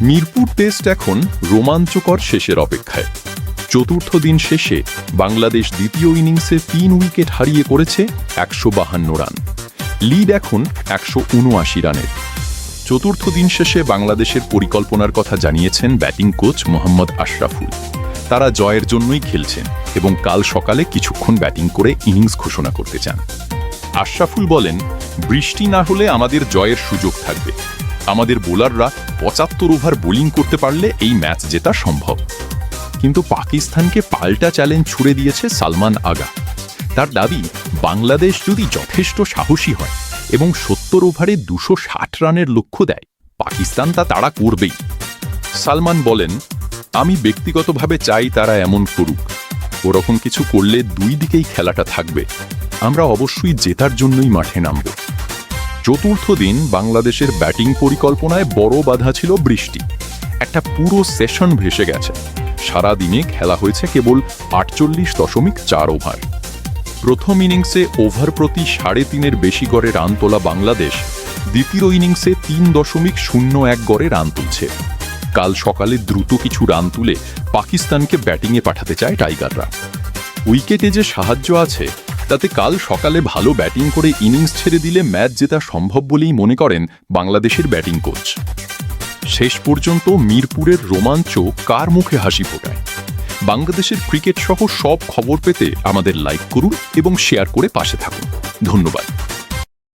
Mirpur test এখন রোমাঞ্চকর শেষের অপেক্ষায়। চতুর্থ দিন শেষে বাংলাদেশ দ্বিতীয় ইনিংসে ৩ উইকেট হারিয়ে করেছে ১৫২ রান। লিড এখন ১৭৯ রানের। চতুর্থ দিন শেষে বাংলাদেশের পরিকল্পনার কথা জানিয়েছেন ব্যাটিং কোচ মোহাম্মদ আশরাফুল। তারা জয়ের জন্যই খেলছেন এবং কাল সকালে কিছুক্ষণ ব্যাটিং করে ইনিংস ঘোষণা করতে চান। আশরাফুল বলেন, বৃষ্টি না হলে আমাদের জয়ের সুযোগ থাকবে। আমাদের বোলাররা ৭৫ ওভার বোলিং করতে পারলে এই ম্যাচ জেতা সম্ভব। কিন্তু পাকিস্তানকে পাল্টা চ্যালেঞ্জ ছুড়ে দিয়েছে সালমান আগা। তার দাবি, বাংলাদেশ যদি যথেষ্ট সাহসী হয় এবং ৭০ ওভারে ২৬০ রানের লক্ষ্য দেয়, পাকিস্তান তা তাড়া করবেই। সালমান বলেন, আমি ব্যক্তিগতভাবে চাই তারা এমন করুক। ওরকম কিছু করলে দুই দিকেই খেলাটা থাকবে। আমরা অবশ্যই জেতার জন্যই মাঠে নামব। চতুর্থ দিন বাংলাদেশের ব্যাটিং পরিকল্পনায় বড় বাধা ছিল বৃষ্টি। একটা পুরো সেশন ভেসে গেছে। সারা দিনে খেলা হয়েছে কেবল ৪৮.৪ ওভার। প্রথম ইনিংসে ওভার প্রতি ৩.৫-এর বেশি গড়ে রান তোলা বাংলাদেশ দ্বিতীয় ইনিংসে ৩.০১ গড়ে রান তুলছে। কাল সকালে দ্রুত কিছু রান তুলে পাকিস্তানকে ব্যাটিংয়ে পাঠাতে চায় টাইগাররা। উইকেটে যে সাহায্য আছে তাতে কাল সকালে ভালো ব্যাটিং করে ইনিংস ছেড়ে দিলে ম্যাচ জেতা সম্ভব বলেই মনে করেন বাংলাদেশের ব্যাটিং কোচ। শেষ পর্যন্ত মিরপুরের রোমাঞ্চ কার মুখে হাসি ফোটায়? বাংলাদেশের ক্রিকেট সহ সব খবর পেতে আমাদের লাইক করুন এবং শেয়ার করে পাশে থাকুন। ধন্যবাদ।